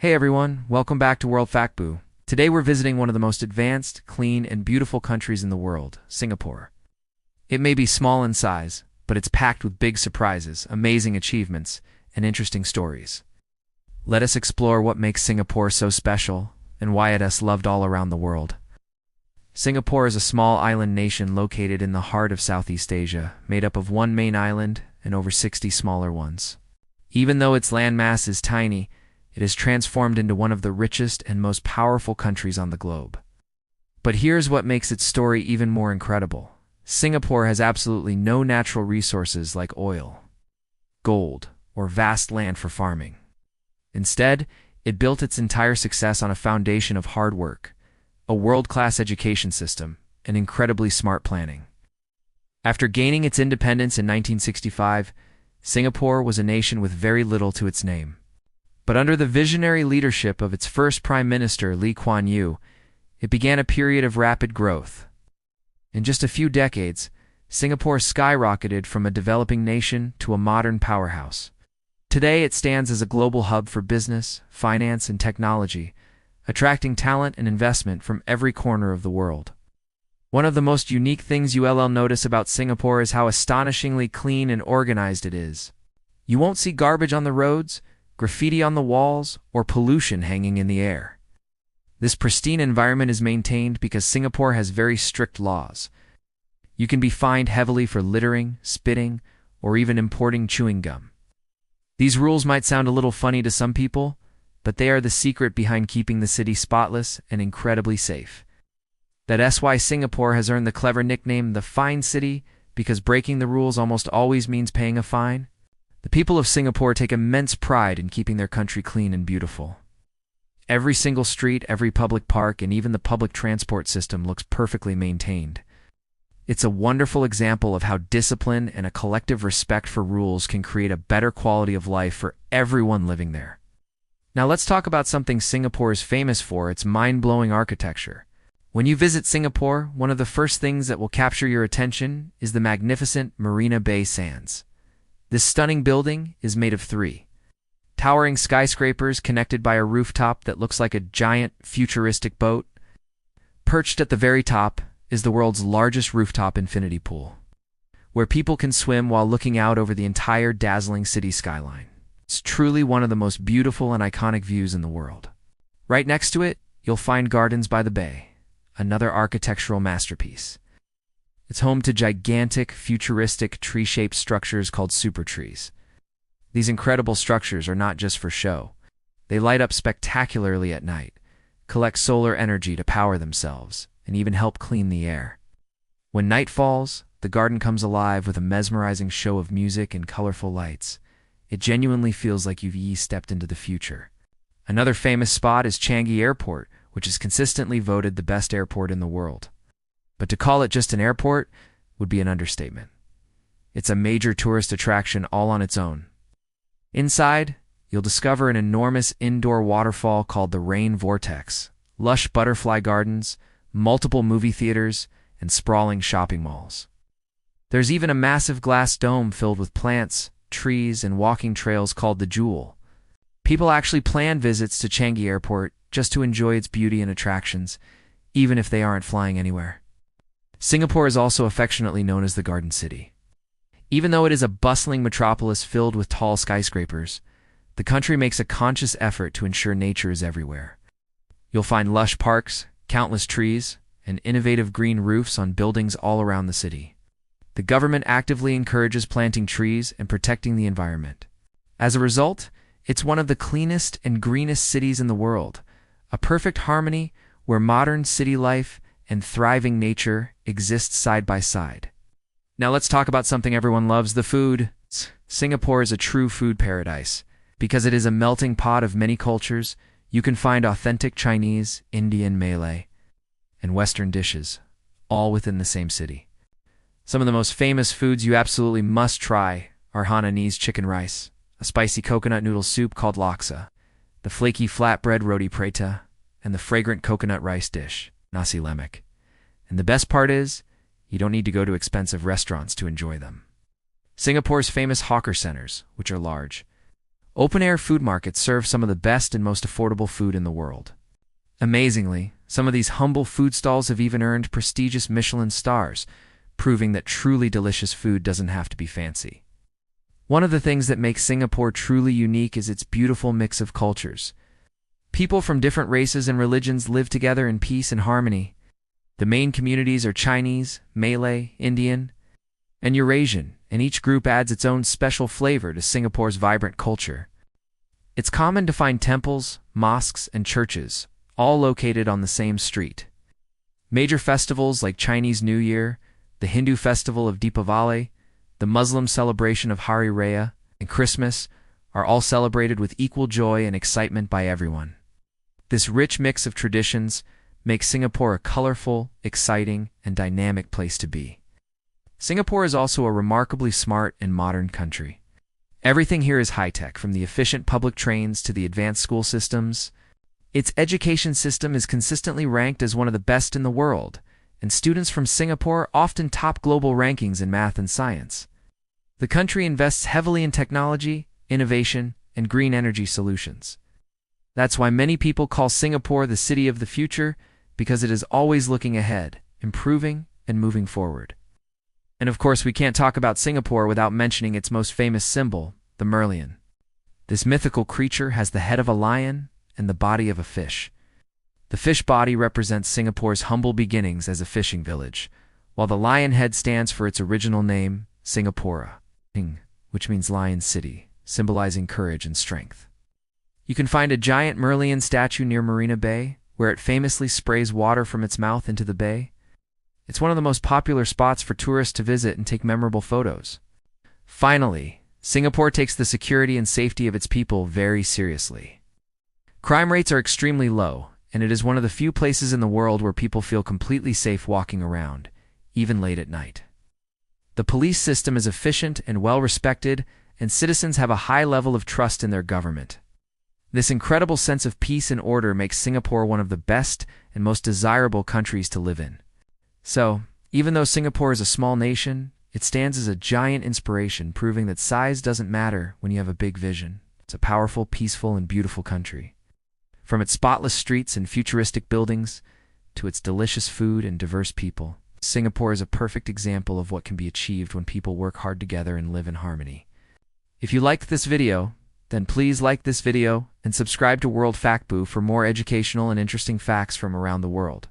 Hey everyone, welcome back to World Factboo. Today we're visiting one of the most advanced, clean, and beautiful countries in the world, Singapore. It may be small in size, but it's packed with big surprises, amazing achievements, and interesting stories. Let us explore what makes Singapore so special and why it is loved all around the world. Singapore is a small island nation located in the heart of Southeast Asia, made up of one main island and over 60 smaller ones. Even though its landmass is tiny, it is transformed into one of the richest and most powerful countries on the globe. But here's what makes its story even more incredible. Singapore has absolutely no natural resources like oil, gold, or vast land for farming. Instead, it built its entire success on a foundation of hard work, a world-class education system, and incredibly smart planning. After gaining its independence in 1965, Singapore was a nation with very little to its name. But under the visionary leadership of its first Prime Minister, Lee Kuan Yew, it began a period of rapid growth. In just a few decades, Singapore skyrocketed from a developing nation to a modern powerhouse. Today, it stands as a global hub for business, finance, and technology, attracting talent and investment from every corner of the world. One of the most unique things you'll notice about Singapore is how astonishingly clean and organized it is. You won't see garbage on the roads, graffiti on the walls, or pollution hanging in the air. This pristine environment is maintained because Singapore has very strict laws. You can be fined heavily for littering, spitting, or even importing chewing gum. These rules might sound a little funny to some people, but they are the secret behind keeping the city spotless and incredibly safe. That's why Singapore has earned the clever nickname the Fine City, because breaking the rules almost always means paying a fine. The people of Singapore take immense pride in keeping their country clean and beautiful. Every single street, every public park, and even the public transport system looks perfectly maintained. It's a wonderful example of how discipline and a collective respect for rules can create a better quality of life for everyone living there. Now let's talk about something Singapore is famous for, its mind-blowing architecture. When you visit Singapore, one of the first things that will capture your attention is the magnificent Marina Bay Sands. This stunning building is made of three towering skyscrapers connected by a rooftop that looks like a giant, futuristic boat. Perched at the very top is the world's largest rooftop infinity pool, where people can swim while looking out over the entire dazzling city skyline. It's truly one of the most beautiful and iconic views in the world. Right next to it, you'll find Gardens by the Bay, another architectural masterpiece. It's home to gigantic, futuristic, tree-shaped structures called super trees. These incredible structures are not just for show. They light up spectacularly at night, collect solar energy to power themselves, and even help clean the air. When night falls, the garden comes alive with a mesmerizing show of music and colorful lights. It genuinely feels like you've stepped into the future. Another famous spot is Changi Airport, which is consistently voted the best airport in the world. But to call it just an airport would be an understatement. It's a major tourist attraction all on its own. Inside, you'll discover an enormous indoor waterfall called the Rain Vortex, lush butterfly gardens, multiple movie theaters, and sprawling shopping malls. There's even a massive glass dome filled with plants, trees, and walking trails called the Jewel. People actually plan visits to Changi Airport just to enjoy its beauty and attractions, even if they aren't flying anywhere. Singapore is also affectionately known as the Garden City. Even though it is a bustling metropolis filled with tall skyscrapers, the country makes a conscious effort to ensure nature is everywhere. You'll find lush parks, countless trees, and innovative green roofs on buildings all around the city. The government actively encourages planting trees and protecting the environment. As a result, it's one of the cleanest and greenest cities in the world, a perfect harmony where modern city life and thriving nature exist side by side. Now let's talk about something everyone loves, the food. Singapore is a true food paradise. Because it is a melting pot of many cultures, you can find authentic Chinese, Indian, Malay, and Western dishes, all within the same city. Some of the most famous foods you absolutely must try are Hainanese chicken rice, a spicy coconut noodle soup called laksa, the flaky flatbread roti prata, and the fragrant coconut rice dish, nasi lemak. And the best part is, you don't need to go to expensive restaurants to enjoy them. Singapore's famous hawker centers, which are large, Open-air food markets serve some of the best and most affordable food in the world. Amazingly, some of these humble food stalls have even earned prestigious Michelin stars, proving that truly delicious food doesn't have to be fancy. One of the things that makes Singapore truly unique is its beautiful mix of cultures. People from different races and religions live together in peace and harmony. The main communities are Chinese, Malay, Indian, and Eurasian, and each group adds its own special flavor to Singapore's vibrant culture. It's common to find temples, mosques, and churches, all located on the same street. Major festivals like Chinese New Year, the Hindu festival of Deepavali, the Muslim celebration of Hari Raya, and Christmas are all celebrated with equal joy and excitement by everyone. This rich mix of traditions makes Singapore a colorful, exciting, and dynamic place to be. Singapore is also a remarkably smart and modern country. Everything here is high-tech, from the efficient public trains to the advanced school systems. Its education system is consistently ranked as one of the best in the world, and students from Singapore often top global rankings in math and science. The country invests heavily in technology, innovation, and green energy solutions. That's why many people call Singapore the city of the future, because it is always looking ahead, improving, and moving forward. And of course, we can't talk about Singapore without mentioning its most famous symbol, the merlion. This mythical creature has the head of a lion and the body of a fish. The fish body represents Singapore's humble beginnings as a fishing village, while the lion head stands for its original name, Singapura, which means Lion City, symbolizing courage and strength. You can find a giant merlion statue near Marina Bay, where it famously sprays water from its mouth into the bay. It's one of the most popular spots for tourists to visit and take memorable photos. Finally, Singapore takes the security and safety of its people very seriously. Crime rates are extremely low, and it is one of the few places in the world where people feel completely safe walking around, even late at night. The police system is efficient and well-respected, and citizens have a high level of trust in their government. This incredible sense of peace and order makes Singapore one of the best and most desirable countries to live in. So, even though Singapore is a small nation, it stands as a giant inspiration, proving that size doesn't matter when you have a big vision. It's a powerful, peaceful, and beautiful country. From its spotless streets and futuristic buildings to its delicious food and diverse people, Singapore is a perfect example of what can be achieved when people work hard together and live in harmony. If you liked this video, then please like this video and subscribe to World Factboox for more educational and interesting facts from around the world.